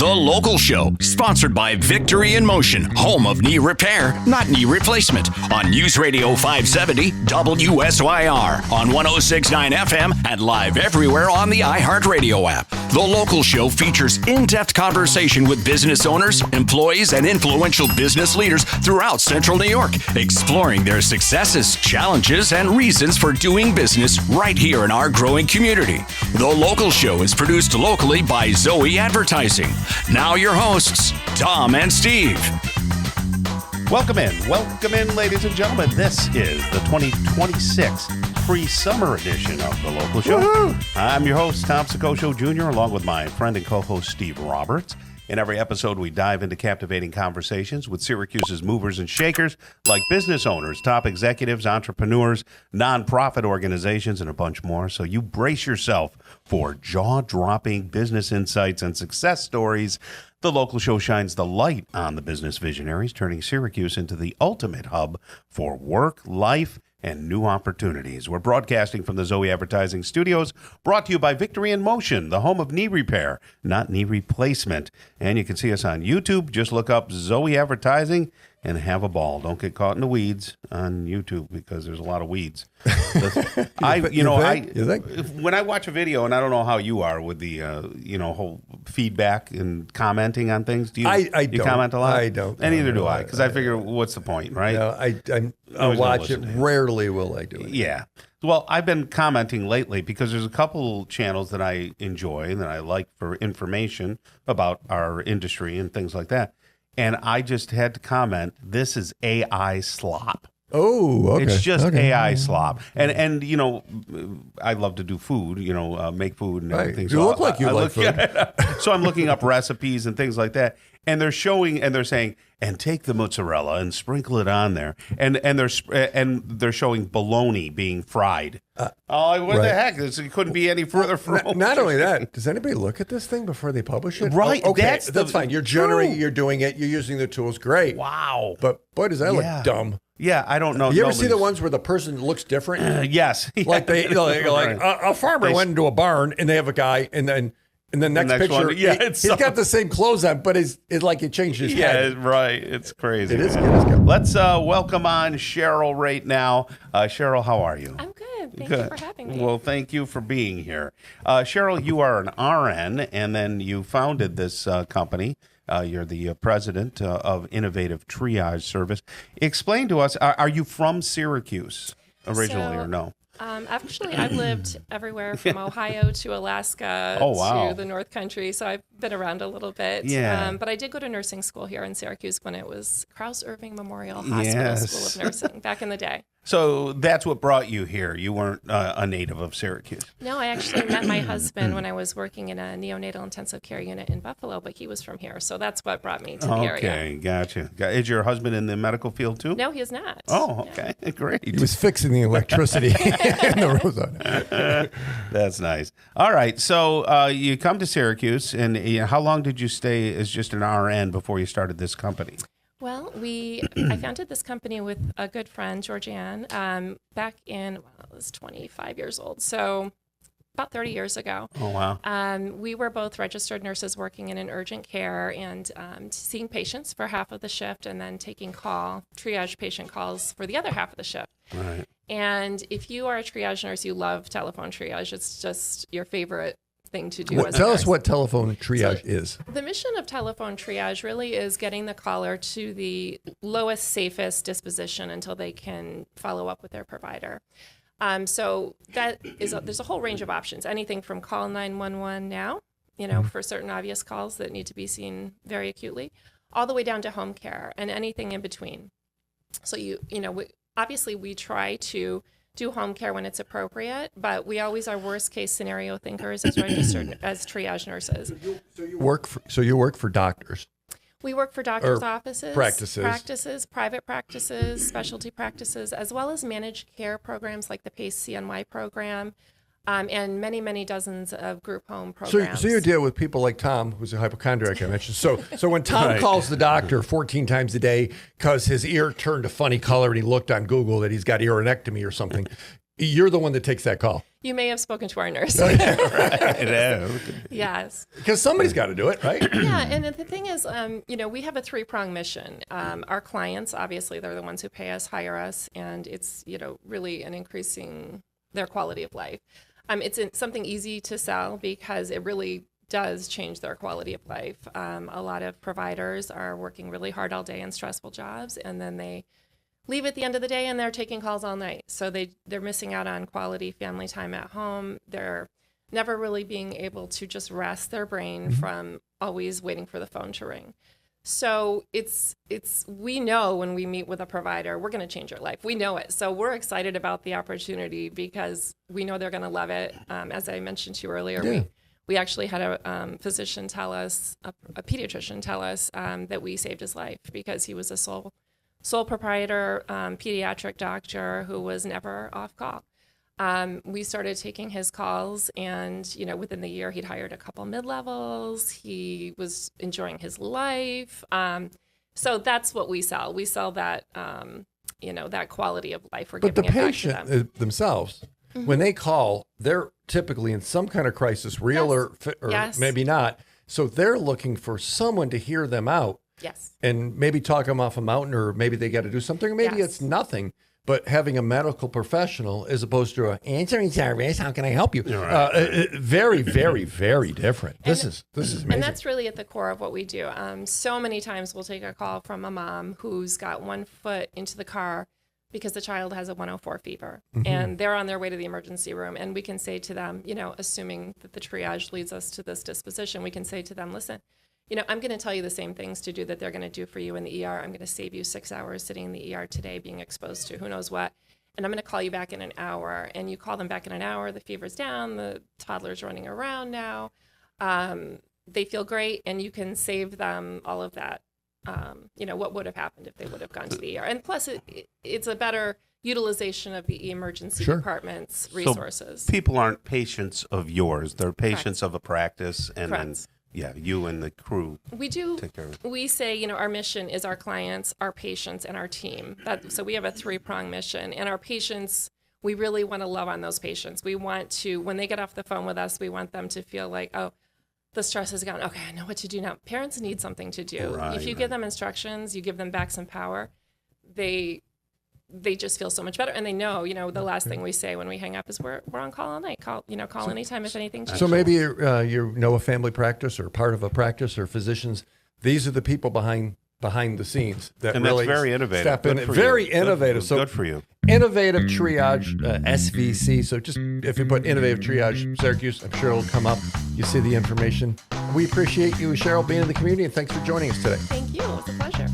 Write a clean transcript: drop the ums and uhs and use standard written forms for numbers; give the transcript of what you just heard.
The Local Show, sponsored by Victory in Motion, home of knee repair, not knee replacement, on News Radio 570 WSYR, on 106.9 FM, and live everywhere on the iHeartRadio app. The Local Show features in-depth conversation with business owners, employees, and influential business leaders throughout Central New York, exploring their successes, challenges, and reasons for doing business right here in our growing community. The Local Show is produced locally by Zoe Advertising. Now your hosts, Tom and Steve. Welcome in, ladies and gentlemen. This is the 2026 pre-summer edition of The Local Show. Woo-hoo! I'm your host, Tom Sicoscio Jr., along with my friend and co-host, Steve Roberts. In every episode, we dive into captivating conversations with Syracuse's movers and shakers, like business owners, top executives, entrepreneurs, nonprofit organizations, and a bunch more. So you brace yourself for jaw-dropping business insights and success stories. The Local Show shines the light on the business visionaries, turning Syracuse into the ultimate hub for work, life, and new opportunities. We're broadcasting from the Zoe Advertising Studios, brought to you by Victory in Motion, the home of knee repair, not knee replacement. And you can see us on YouTube. Just look up Zoe Advertising and have a ball. Don't get caught in the weeds on YouTube, because there's a lot of weeds. When I watch a video, and I don't know how you are with the whole feedback and commenting on things. Do you? I you don't. comment a lot? I don't. And neither do I, because I figure, what's the point, right? No, I watch it. Rarely will I do it. Yeah. Well, I've been commenting lately because there's a couple channels that I enjoy and that I like for information about our industry and things like that. And I just had to comment, this is AI slop. Oh, okay. It's just AI slop. And you know, I love to do food, make food and everything. You So look like you like food. So I'm looking up recipes and things like that. And they're showing, and they're saying, and take the mozzarella and sprinkle it on there. And they're showing bologna being fried. What the heck? It couldn't be any further from. Not only that, does anybody look at this thing before they publish it? Right. Oh, okay, That's fine. You're generating, you're doing it, you're using the tools. Great. Wow. But boy, does that look dumb. Yeah, I don't know. You ever see the ones where the person looks different? Yes. Like a farmer went into a barn and they have a guy, and then the next picture, he's got the same clothes on, but it's like he changed his head. Yeah, right. It's crazy. It is good. Let's welcome on Cheryl right now. Cheryl, how are you? I'm good. Thank you for having me. Well, thank you for being here. Cheryl, you are an RN, and then you founded this company. You're the president of Innovative Triage Service. Explain to us, are you from Syracuse originally or no? Actually, I've lived everywhere from Ohio to Alaska to the North Country, so I've been around a little bit. Yeah. But I did go to nursing school here in Syracuse when it was Krause Irving Memorial Hospital School of Nursing back in the day. So that's what brought you here. You weren't a native of Syracuse. No, I actually met my husband when I was working in a neonatal intensive care unit in Buffalo, but he was from here, so that's what brought me to the area. Okay, gotcha. Is your husband in the medical field too? No, he is not. Oh, okay, great. He was fixing the electricity in the road. That's nice. All right, so you come to Syracuse, and how long did you stay as just an RN before you started this company? Well, I founded this company with a good friend, Georgianne, back in, I was 25 years old, so about 30 years ago. Oh, wow. We were both registered nurses working in an urgent care and seeing patients for half of the shift and then taking triage patient calls for the other half of the shift. Right. And if you are a triage nurse, you love telephone triage. It's just your favorite thing to do. Tell us what telephone triage is. The mission of telephone triage really is getting the caller to the lowest, safest disposition until they can follow up with their provider. So there's a whole range of options, anything from call 911 now, for certain obvious calls that need to be seen very acutely, all the way down to home care and anything in between. So we try to do home care when it's appropriate, but we always are worst case scenario thinkers as registered as triage nurses. So you work for doctors. We work for doctors' offices, practices, private practices, specialty practices, as well as managed care programs like the PACE CNY program, and many, many dozens of group home programs. So you deal with people like Tom, who's a hypochondriac, I mentioned. So when Tom calls the doctor 14 times a day because his ear turned a funny color and he looked on Google that he's got earonectomy or something, you're the one that takes that call. You may have spoken to our nurse. Yes. Because somebody's got to do it, right? Yeah, and the thing is, we have a three-pronged mission. Our clients, obviously, they're the ones who pay us, hire us, and it's, really an increasing their quality of life. It's something easy to sell because it really does change their quality of life. A lot of providers are working really hard all day in stressful jobs, and then they leave at the end of the day and they're taking calls all night. So they're missing out on quality family time at home. They're never really being able to just rest their brain from always waiting for the phone to ring. So we know when we meet with a provider, we're going to change your life. We know it. So we're excited about the opportunity because we know they're going to love it. As I mentioned to you earlier, we actually had a physician tell us, a pediatrician tell us that we saved his life because he was a sole proprietor, pediatric doctor who was never off call. We started taking his calls, and within the year, he'd hired a couple mid-levels. He was enjoying his life. So that's what we sell. We sell that, that quality of life. We're giving it back to them. But the patient themselves, when they call, they're typically in some kind of crisis, real or maybe not. So they're looking for someone to hear them out. Yes. And maybe talk them off a mountain, or maybe they got to do something, or maybe it's nothing. But having a medical professional as opposed to an answering service, how can I help you? Very, very, very different. This is amazing. And that's really at the core of what we do. So many times we'll take a call from a mom who's got 1 foot into the car because the child has a 104 fever, and they're on their way to the emergency room. And we can say to them, assuming that the triage leads us to this disposition, we can say to them, listen, I'm going to tell you the same things to do that they're going to do for you in the ER. I'm going to save you 6 hours sitting in the ER today being exposed to who knows what. And I'm going to call you back in an hour. And you call them back in an hour, the fever's down, the toddler's running around now. They feel great, and you can save them all of that, what would have happened if they would have gone to the ER. And plus, it's a better utilization of the emergency department's resources. So people aren't patients of yours. They're patients of a practice, and then you and the crew. We do. We say, our mission is our clients, our patients, and our team. So we have a 3-prong mission. And our patients, we really want to love on those patients. We want to, when they get off the phone with us, we want them to feel like, oh, the stress is gone. Okay, I know what to do now. Parents need something to do. If you give them instructions, you give them back some power, they just feel so much better, and they know, the last thing we say when we hang up is we're on call all night. Call anytime if anything changes. So maybe a family practice or part of a practice or physicians. These are the people behind the scenes that really that's very innovative. Step in. Very innovative. So good for you. Innovative Triage, SVC. So just if you put Innovative Triage Syracuse, I'm sure it'll come up. You see the information. We appreciate you, Cheryl, being in the community, and thanks for joining us today. Thank you. It was a pleasure.